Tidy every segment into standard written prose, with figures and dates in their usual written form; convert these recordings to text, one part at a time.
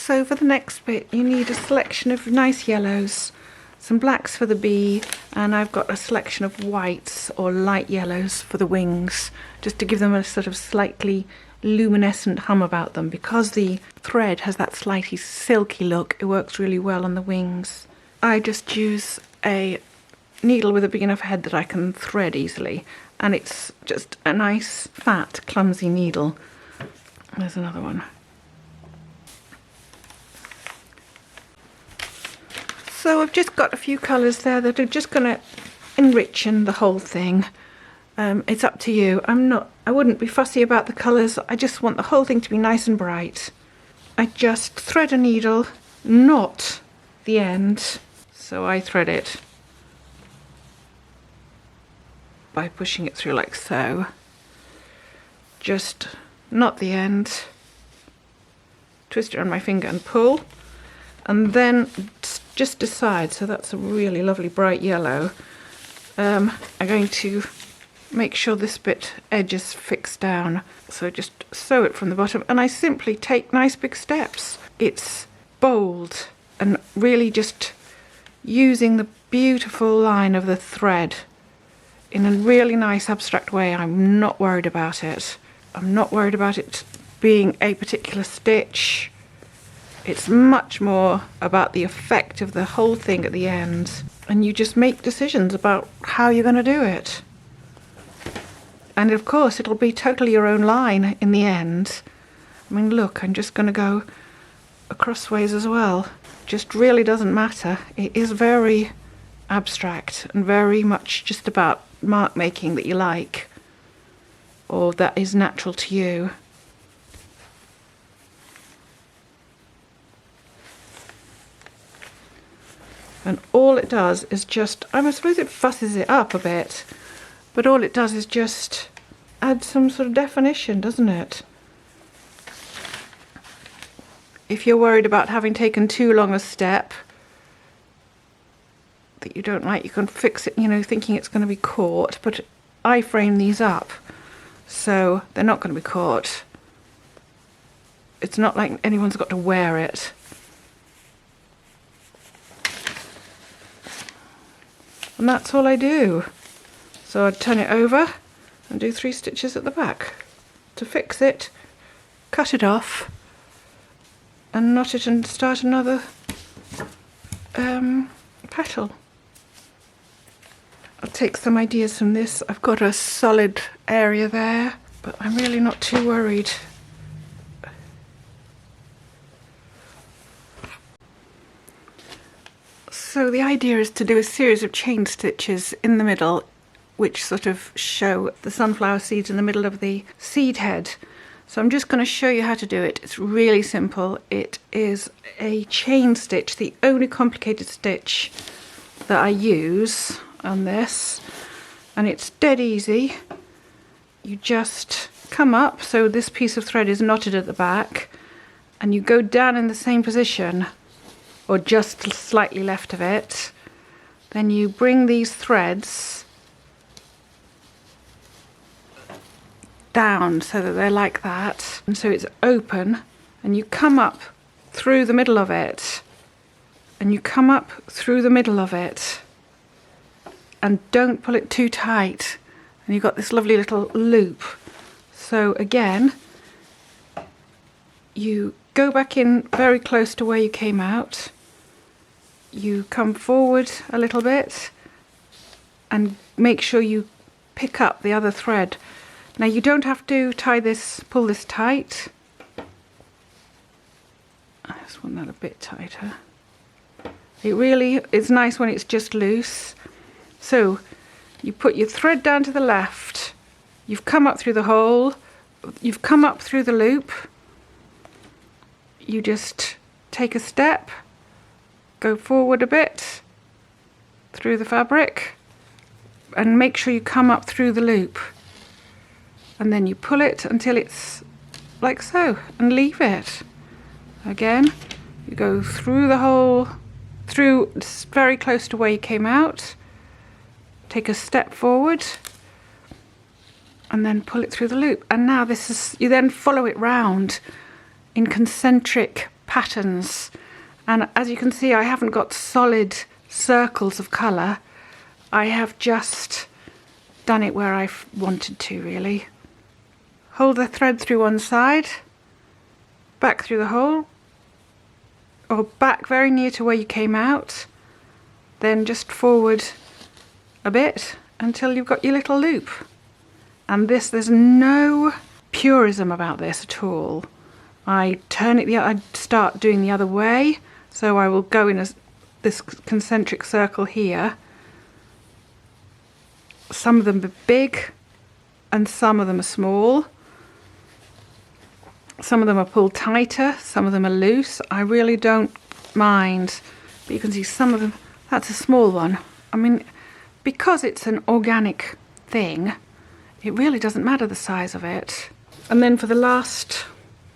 So for the next bit you need a selection of nice yellows, some blacks for the bee, and I've got a selection of whites or light yellows for the wings, just to give them a sort of slightly luminescent hum about them. Because the thread has that slightly silky look, it works really well on the wings. I just use a needle with a big enough head that I can thread easily, and it's just a nice fat clumsy needle. There's another one. So I've just got a few colours there that are just going to enrich the whole thing. It's up to you. I wouldn't be fussy about the colours. I just want the whole thing to be nice and bright. I just thread a needle, not the end. So I thread it by pushing it through like so. Just not the end. Twist it on my finger and pull. And then just decide, so that's a really lovely bright yellow. I'm going to make sure this bit edge is fixed down. So just sew it from the bottom, and I simply take nice big steps. It's bold and really just using the beautiful line of the thread in a really nice abstract way. I'm not worried about it. I'm not worried about it being a particular stitch. It's much more about the effect of the whole thing at the end, and you just make decisions about how you're going to do it. And of course it'll be totally your own line in the end. I mean, look, I'm just going to go acrossways as well. Just really doesn't matter. It is very abstract and very much just about mark making that you like, or that is natural to you. And all it does is just, I suppose it fusses it up a bit, but all it does is just add some sort of definition, doesn't it? If you're worried about having taken too long a step that you don't like, you can fix it, you know, thinking it's going to be caught, but I frame these up so they're not going to be caught. It's not like anyone's got to wear it. And that's all I do. So I'd turn it over and do 3 stitches at the back to fix it, cut it off and knot it and start another petal. I'll take some ideas from this. I've got a solid area there, but I'm really not too worried. So the idea is to do a series of chain stitches in the middle, which sort of show the sunflower seeds in the middle of the seed head. So I'm just going to show you how to do it. It's really simple. It is a chain stitch, the only complicated stitch that I use on this, and it's dead easy. You just come up, so this piece of thread is knotted at the back, and you go down in the same position, or just slightly left of it. Then you bring these threads down so that they're like that, and so it's open, and you come up through the middle of it, and you come up through the middle of it, and don't pull it too tight, and you've got this lovely little loop. So again, you go back in very close to where you came out, you come forward a little bit and make sure you pick up the other thread. Now you don't have to pull this tight. I just want that a bit tighter. It really is nice when it's just loose. So you put your thread down to the left, you've come up through the hole, you've come up through the loop, you just take a step, go forward a bit through the fabric, and make sure you come up through the loop, and then you pull it until it's like so and leave it. Again, you go through the hole, through very close to where you came out, take a step forward and then pull it through the loop. And now this is, you then follow it round in concentric patterns. And as you can see, I haven't got solid circles of colour. I have just done it where I've wanted to, really. Hold the thread through one side, back through the hole, or back very near to where you came out, then just forward a bit until you've got your little loop. And this, there's no purism about this at all. I turn it I start doing the other way, so I will go in this concentric circle here. Some of them are big and some of them are small. Some of them are pulled tighter, some of them are loose. I really don't mind, but you can see some of them. That's a small one. I mean, because it's an organic thing, it really doesn't matter the size of it. And then for the last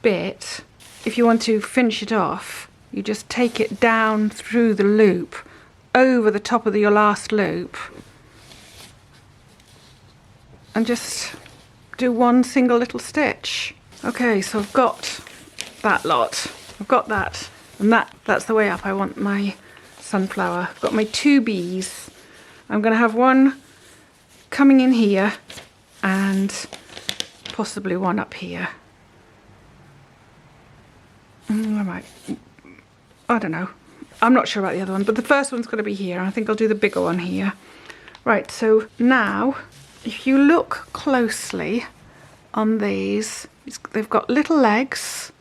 bit, if you want to finish it off, you just take it down through the loop, over the top of your last loop, and just do one single little stitch. Okay, so I've got that lot. I've got that, and that's the way up I want my sunflower. I've got my 2 bees. I'm going to have one coming in here and possibly one up here. I don't know. I'm not sure about the other one, but the first one's going to be here. I think I'll do the bigger one here. Right, so now if you look closely on these, they've got little legs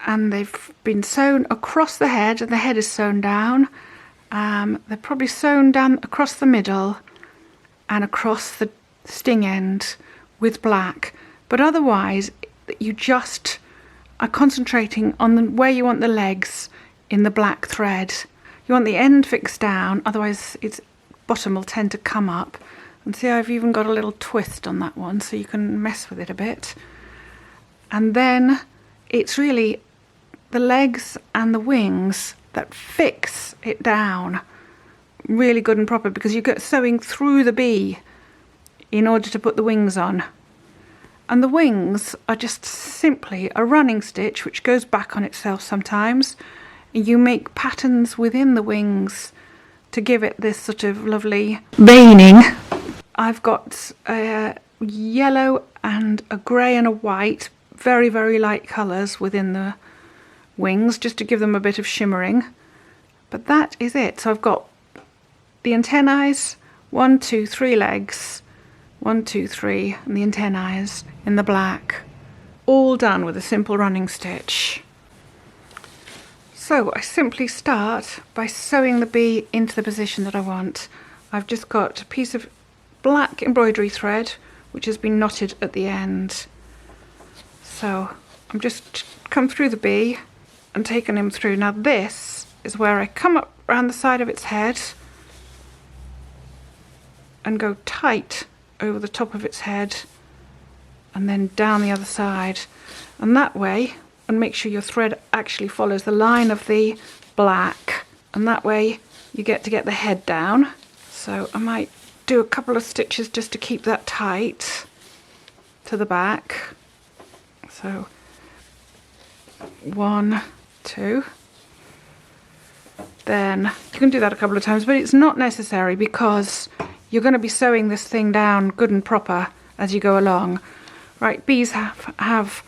and they've been sewn across the head, and the head is sewn down. They're probably sewn down across the middle and across the sting end with black, but otherwise you just are concentrating on where you want the legs in the black thread. You want the end fixed down, otherwise its bottom will tend to come up. And see, I've even got a little twist on that one, so you can mess with it a bit. And then it's really the legs and the wings that fix it down really good and proper, because you get sewing through the bee in order to put the wings on. And the wings are just simply a running stitch which goes back on itself sometimes. You make patterns within the wings to give it this sort of lovely veining. I've got a yellow and a grey and a white, very, very light colours within the wings, just to give them a bit of shimmering. But that is it. So I've got the antennae, 1, 2, 3 legs, 1, 2, 3, and the antennae in the black, all done with a simple running stitch. So I simply start by sewing the bee into the position that I want. I've just got a piece of black embroidery thread which has been knotted at the end. So I'm just come through the bee and taken him through. Now this is where I come up around the side of its head and go tight over the top of its head and then down the other side, and that way, and make sure your thread actually follows the line of the black, and that way you get the head down. So I might do a couple of stitches just to keep that tight to the back. So 1, 2, then you can do that a couple of times, but it's not necessary because you're going to be sewing this thing down good and proper as you go along. Right, bees have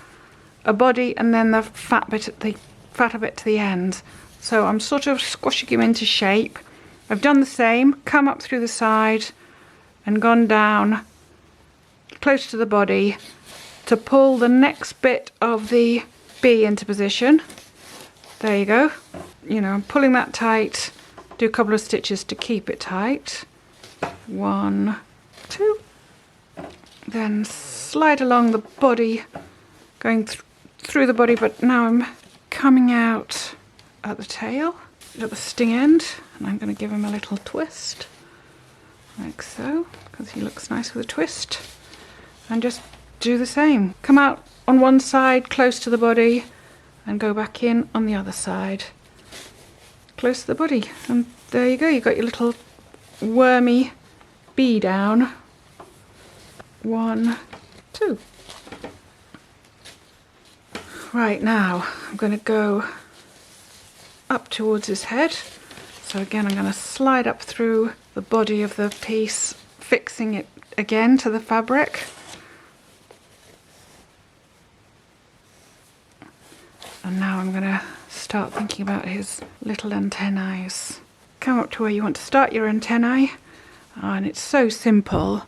a body and then the fat bit at the fatter bit to the end. So I'm sort of squashing him into shape. I've done the same, come up through the side and gone down close to the body to pull the next bit of the bee into position. There you go. You know, I'm pulling that tight, do a couple of stitches to keep it tight. 1, 2. Then slide along the body, going through the body, but now I'm coming out at the tail, at the sting end, and I'm going to give him a little twist, like so, because he looks nice with a twist. And just do the same. Come out on one side, close to the body, and go back in on the other side, close to the body. And there you go, you've got your little wormy bee down. 1, 2. Right, now I'm going to go up towards his head. So again, I'm going to slide up through the body of the piece, fixing it again to the fabric. And now I'm going to start thinking about his little antennae. Come up to where you want to start your antennae. Oh, and it's so simple.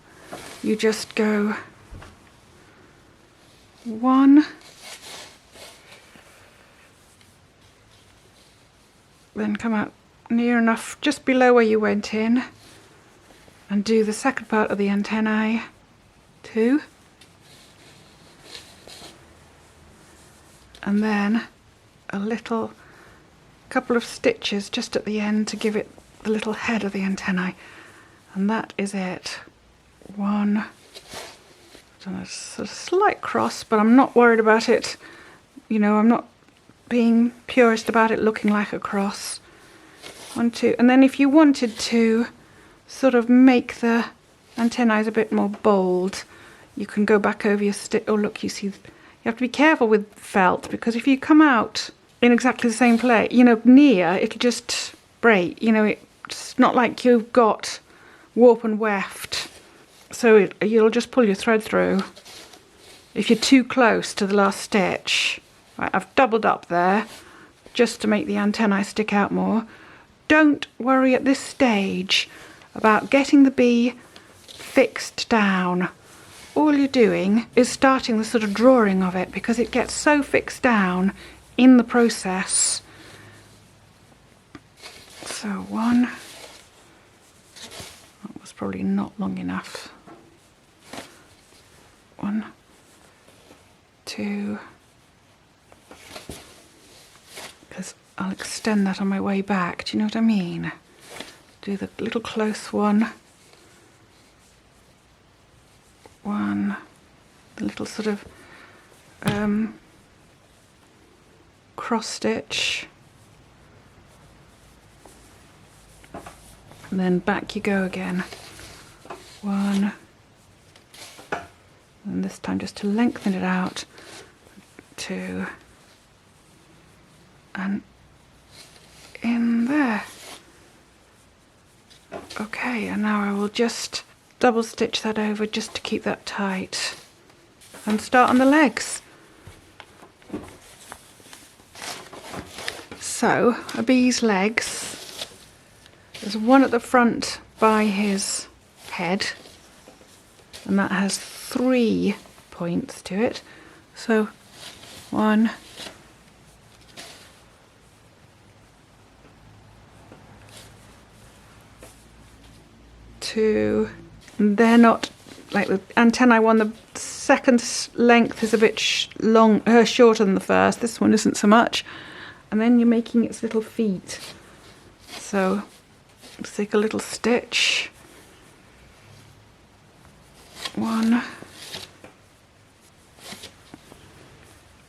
You just go 1, then come out near enough just below where you went in and do the second part of the antennae, 2, and then a little couple of stitches just at the end to give it the little head of the antennae, and that is it. 1, a slight cross, but I'm not worried about it, you know, I'm not being purist about it looking like a cross. 1, 2, and then if you wanted to sort of make the antennae a bit more bold, you can go back over your stitch. Oh look, you see, you have to be careful with felt, because if you come out in exactly the same place, you know, near, it'll just break, you know, it's not like you've got warp and weft, so you'll just pull your thread through if you're too close to the last stitch. Right, I've doubled up there just to make the antennae stick out more. Don't worry at this stage about getting the bee fixed down. All you're doing is starting the sort of drawing of it, because it gets so fixed down in the process. So 1, that was probably not long enough. 1, 2, because I'll extend that on my way back, do you know what I mean? Do the little close one, the little sort of cross stitch, and then back you go again. 1, and this time just to lengthen it out, 2, and in there. Okay, and now I will just double stitch that over just to keep that tight and start on the legs. So a bee's legs, there's one at the front by his head, and that has 3 points to it. So 1, 2, and they're not like the antennae one. The second length is a bit shorter than the first. This one isn't so much. And then you're making its little feet. So let's take a little stitch. 1,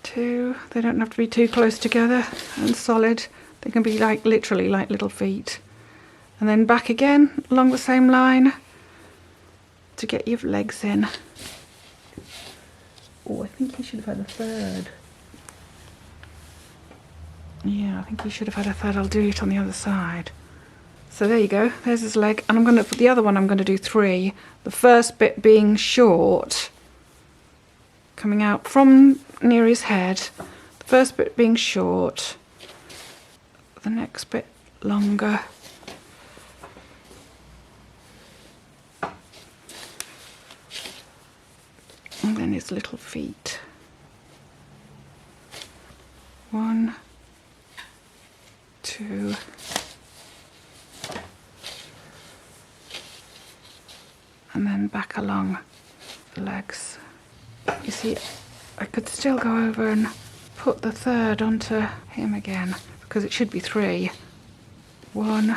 2. They don't have to be too close together and solid. They can be like literally like little feet. And then back again along the same line to get your legs in. Oh, I think he should have had a third. Yeah, I think he should have had a third. I'll do it on the other side. So there you go, there's his leg. And I'm going to, for the other one, I'm going to do 3. The first bit being short, coming out from near his head. The first bit being short, the next bit longer. And then his little feet. 1, 2, and then back along the legs. You see, I could still go over and put the third onto him again, because it should be 3. 1,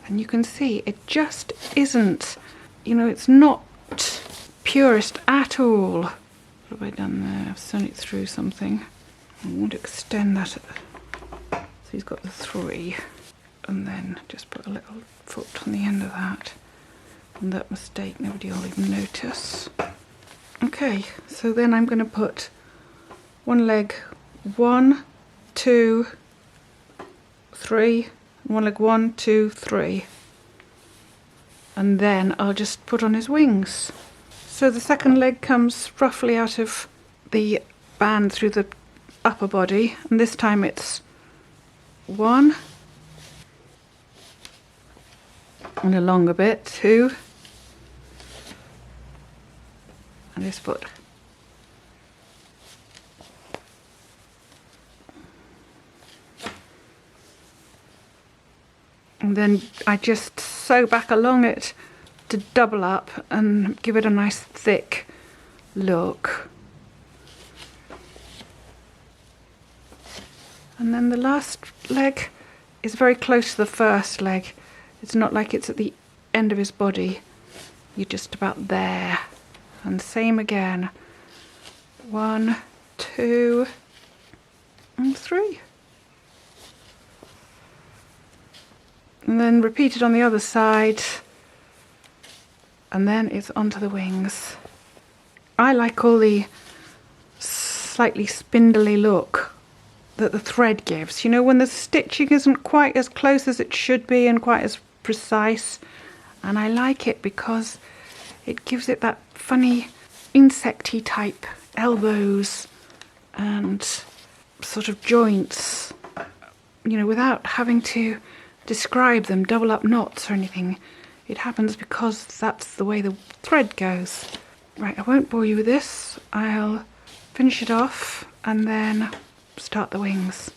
and you can see it just isn't, you know, it's not purist at all. What have I done there? I've sewn it through something. I want to extend that. So he's got the 3, and then just put a little foot on the end of that. And that mistake nobody will even notice. Okay, so then I'm going to put one leg 1, 2, 3, one leg 1, 2, 3, and then I'll just put on his wings. So the second leg comes roughly out of the band through the upper body, and this time it's 1 and a longer bit, 2, and this foot. And then I just sew back along it to double up and give it a nice thick look. And then the last leg is very close to the first leg. It's not like it's at the end of his body. You're just about there. And same again. 1, 2, and 3. And then repeat it on the other side. And then it's onto the wings. I like all the slightly spindly look that the thread gives. You know, when the stitching isn't quite as close as it should be and quite as precise. And I like it because it gives it that funny insecty type elbows and sort of joints, you know, without having to describe them, double up knots or anything. It happens because that's the way the thread goes. Right, I won't bore you with this. I'll finish it off and then start the wings.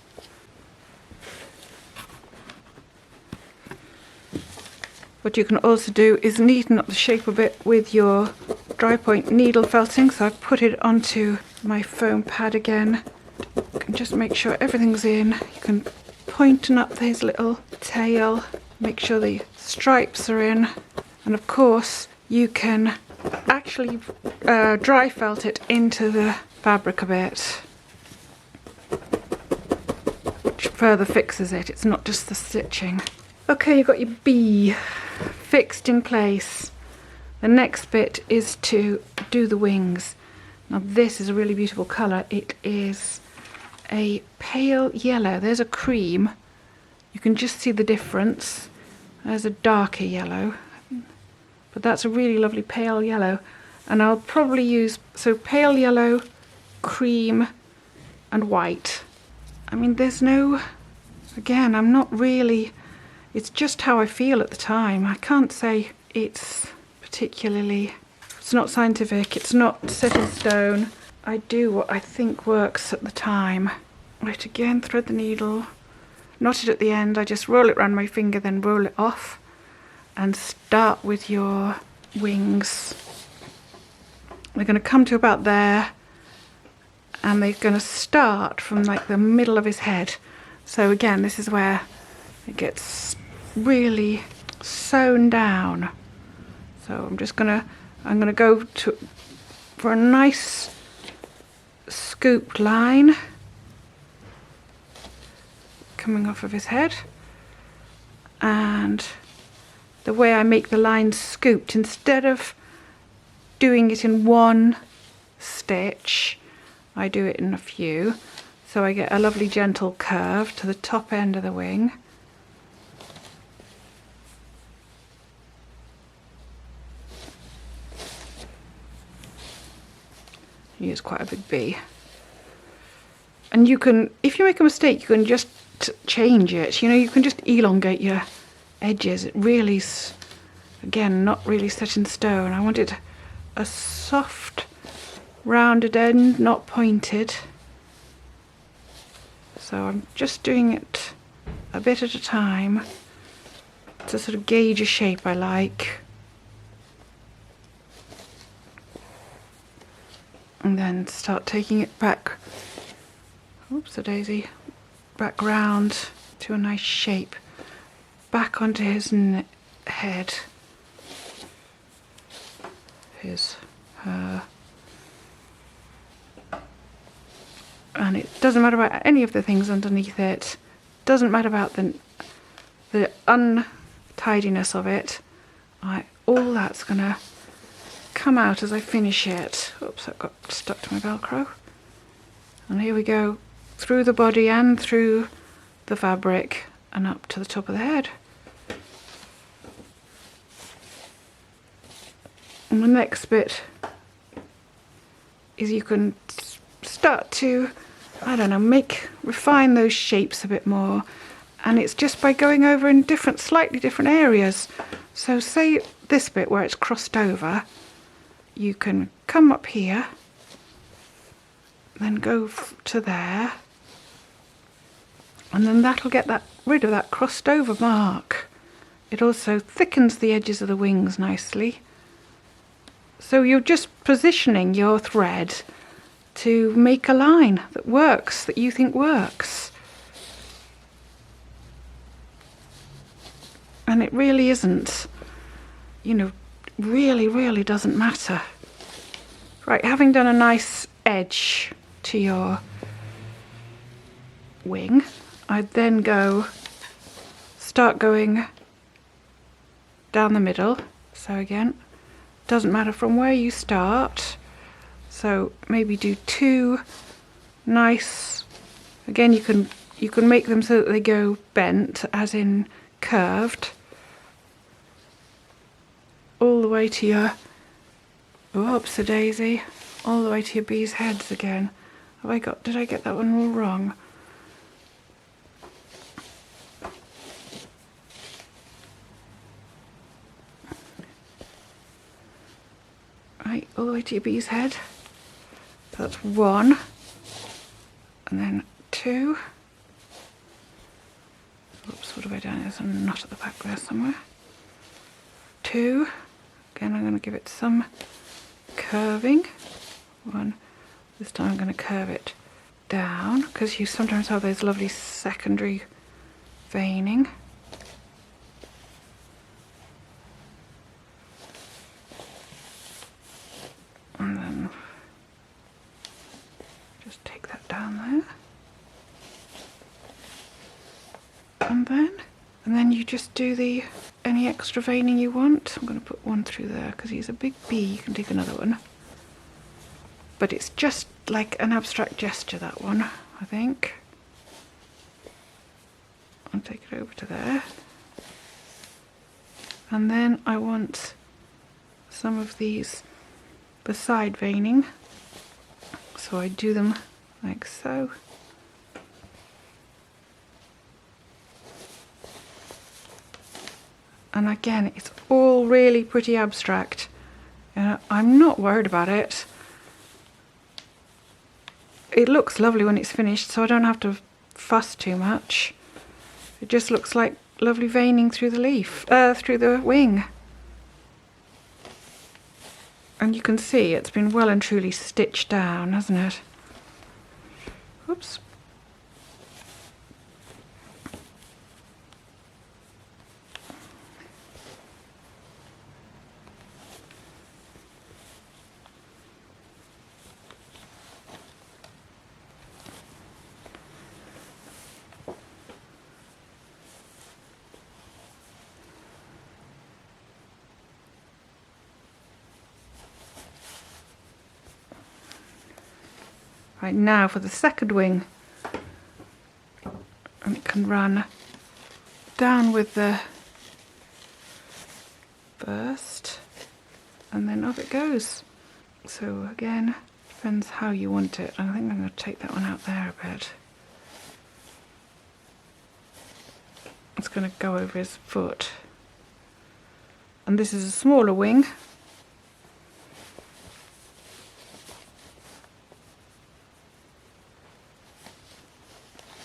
What you can also do is neaten up the shape a bit with your dry point needle felting. So I've put it onto my foam pad again. You can just make sure everything's in. You can pointing up his little tail, make sure the stripes are in, and of course you can actually dry felt it into the fabric a bit, which further fixes it. It's not just the stitching. Okay, you've got your bee fixed in place. The next bit is to do the wings. Now this is a really beautiful colour. It is a pale yellow. There's a cream. You can just see the difference. There's a darker yellow, but that's a really lovely pale yellow. And I'll probably use, so pale yellow, cream and white. I mean, there's no, again, I'm not really, it's just how I feel at the time. I can't say it's particularly, it's not scientific, it's not set in stone. I do what I think works at the time. Right, again, thread the needle, knot it at the end. I just roll it around my finger, then roll it off, and start with your wings. They're going to come to about there, and they're going to start from like the middle of his head. So again, this is where it gets really sewn down. So I'm going to go for a nice scooped line coming off of his head, and the way I make the line scooped, instead of doing it in one stitch, I do it in a few, so I get a lovely gentle curve to the top end of the wing. Use quite a big bee. And you can, if you make a mistake, you can just change it. You know, you can just elongate your edges. It really's, again, not really set in stone. I wanted a soft, rounded end, not pointed. So I'm just doing it a bit at a time to sort of gauge a shape I like. And then start taking it back, oops a daisy, back round to a nice shape, back onto his head, her. And it doesn't matter about any of the things underneath it, doesn't matter about the untidiness of it. All that's gonna come out as I finish it. Oops, that got stuck to my Velcro. And here we go, through the body and through the fabric and up to the top of the head. And the next bit is you can start to, I don't know, refine those shapes a bit more. And it's just by going over in slightly different areas. So say this bit where it's crossed over, you can come up here, then go to there, and then that'll get rid of that crossed over mark. It also thickens the edges of the wings nicely. So you're just positioning your thread to make a line that works, that you think works. And it really isn't, you know, really doesn't matter. Right, having done a nice edge to your wing, I'd then start going down the middle. So again, doesn't matter from where you start. So maybe do 2 nice, again you can make them so that they go bent, as in curved, all the way to your, oops a daisy, all the way to your bees' heads again. Did I get that one all wrong? Right, all the way to your bee's head. So that's 1, and then 2. Oops, what have I done? There's a knot at the back there somewhere. 2. Again, I'm going to give it some curving. 1. This time I'm going to curve it down, because you sometimes have those lovely secondary veining. And then just take that down there. And then you just do any extra veining you want. I'm going to put 1 through there because he's a big bee. You can take another one. But it's just like an abstract gesture, that one, I think. I'll take it over to there. And then I want some of these, the side veining. So I do them like so. And again, it's all really pretty abstract. I'm not worried about it. It looks lovely when it's finished, so I don't have to fuss too much. It just looks like lovely veining through the leaf, through the wing. And you can see it's been well and truly stitched down, hasn't it? Whoops. Right, now for the second wing, and it can run down with the first, and then off it goes. So again, depends how you want it. I think I'm going to take that one out there a bit. It's going to go over his foot. And this is a smaller wing.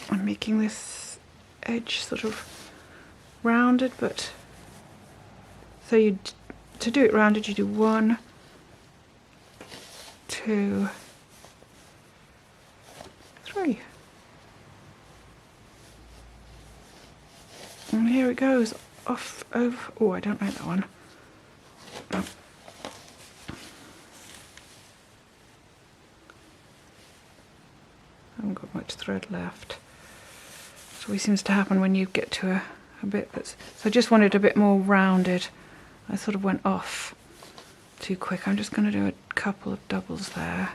I'm making this edge sort of rounded, but so to do it rounded, you do 1, 2, 3. And here it goes off over. Oh, I don't like that one. Oh. I haven't got much thread left. It always seems to happen when you get to a bit that's... So I just wanted a bit more rounded. I sort of went off too quick. I'm just going to do a couple of doubles there.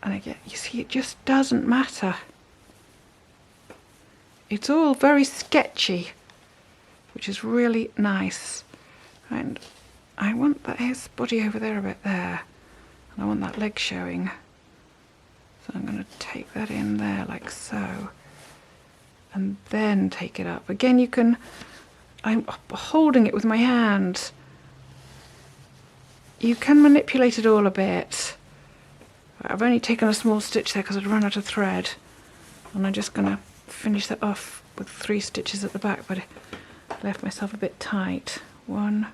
And again, you see, it just doesn't matter. It's all very sketchy, which is really nice. And I want that his body over there a bit there. And I want that leg showing. So I'm going to take that in there like so. And then take it up. Again, you can, I'm holding it with my hand. You can manipulate it all a bit. I've only taken a small stitch there because I'd run out of thread. And I'm just going to finish that off with 3 stitches at the back, but I left myself a bit tight. 1.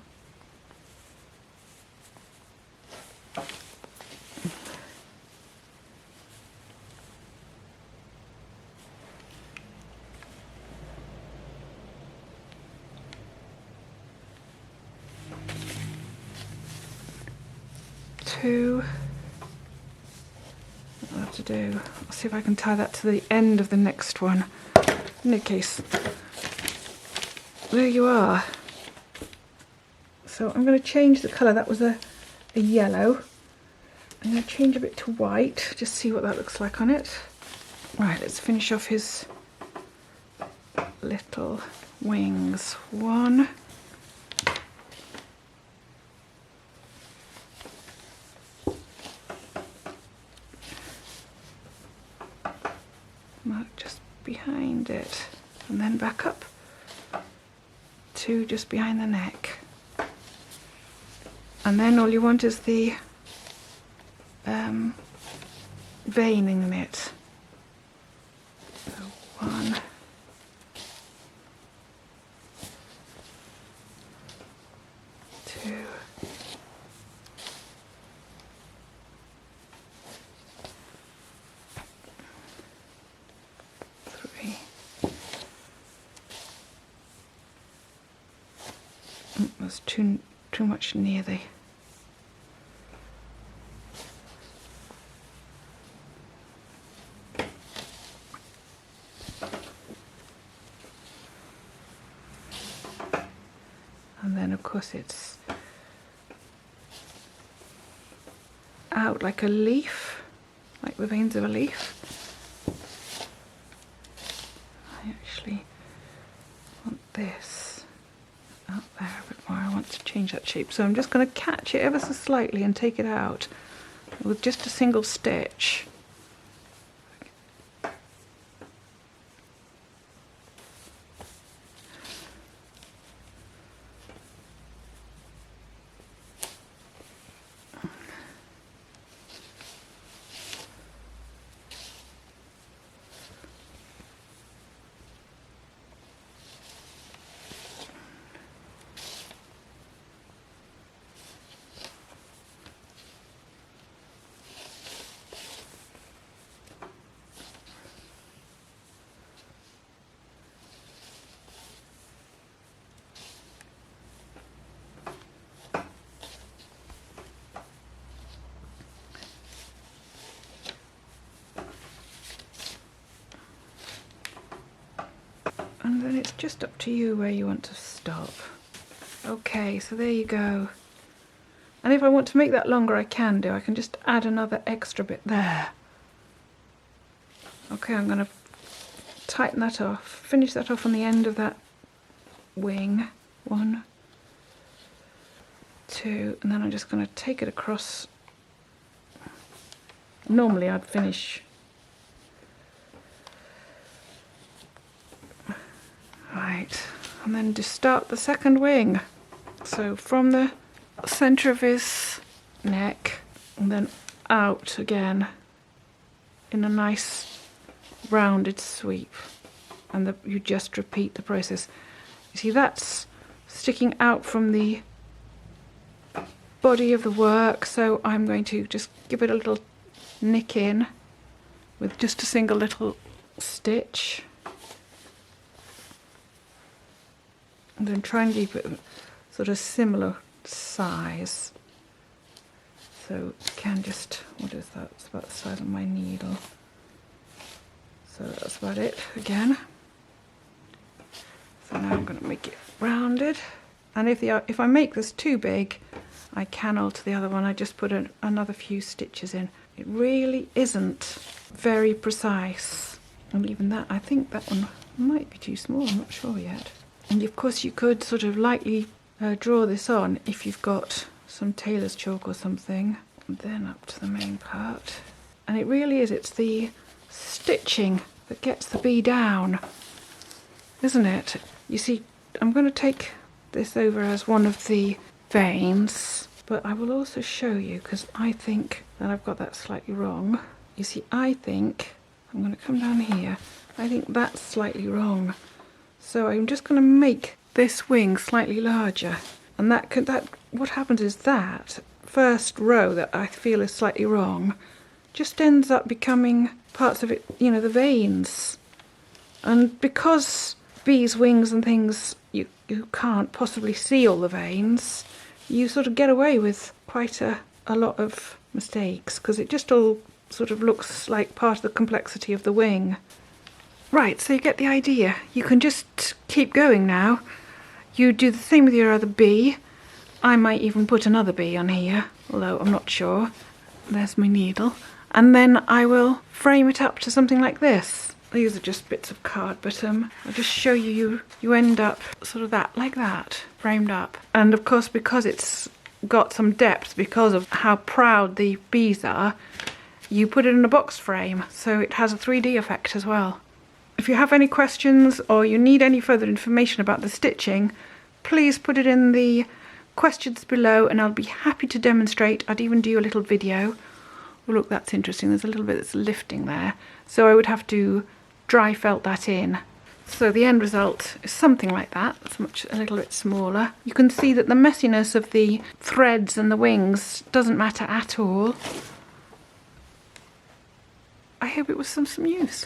2. What I'll have to do, I'll see if I can tie that to the end of the next one. In any case, there you are. So I'm going to change the colour. That was a yellow. I'm going to change a bit to white, just see what that looks like on it. Right, let's finish off his little wings. 1. Mark just behind it, and then back up. 2 just behind the neck. And then all you want is the veining in it. So 1, 2, 3. That's too much near the. And then of course it's out like a leaf, like the veins of a leaf. I actually want this out there a bit more. I want to change that shape, so I'm just going to catch it ever so slightly and take it out with just a single stitch. And then it's just up to you where you want to stop. Okay, so there you go. And if I want to make that longer, I can do. I can just add another extra bit there. Okay, I'm going to tighten that off, finish that off on the end of that wing. 1, 2, and then I'm just going to take it across. Normally I'd finish. Right, and then just start the second wing. So from the centre of his neck and then out again in a nice rounded sweep, and you just repeat the process. You see, that's sticking out from the body of the work, so I'm going to just give it a little nick in with just a single little stitch. And then try and keep it sort of similar size. So you can just, what is that? It's about the size of my needle. So that's about it again. So now I'm going to make it rounded. And if I make this too big, I can alter the other one. I just put another few stitches in. It really isn't very precise. And even that, I think that one might be too small, I'm not sure yet. And of course you could sort of lightly draw this on if you've got some tailor's chalk or something. And then up to the main part. And it really is, it's the stitching that gets the bee down, isn't it? You see, I'm going to take this over as one of the veins, but I will also show you, because I think that I've got that slightly wrong. You see, I think, I'm going to come down here, I think that's slightly wrong. So I'm just going to make this wing slightly larger. And what happens is that first row that I feel is slightly wrong just ends up becoming parts of it, you know, the veins. And because bees' wings and things, you can't possibly see all the veins, you sort of get away with quite a lot of mistakes, because it just all sort of looks like part of the complexity of the wing. Right, so you get the idea. You can just keep going now. You do the same with your other bee. I might even put another bee on here, although I'm not sure. There's my needle. And then I will frame it up to something like this. These are just bits of card, but I'll just show you, you end up sort of like that, framed up. And of course, because it's got some depth, because of how proud the bees are, you put it in a box frame, so it has a 3D effect as well. If you have any questions or you need any further information about the stitching, please put it in the questions below and I'll be happy to demonstrate. I'd even do a little video. Oh, look, that's interesting. There's a little bit that's lifting there. So I would have to dry felt that in. So the end result is something like that. It's a little bit smaller. You can see that the messiness of the threads and the wings doesn't matter at all. I hope it was some use.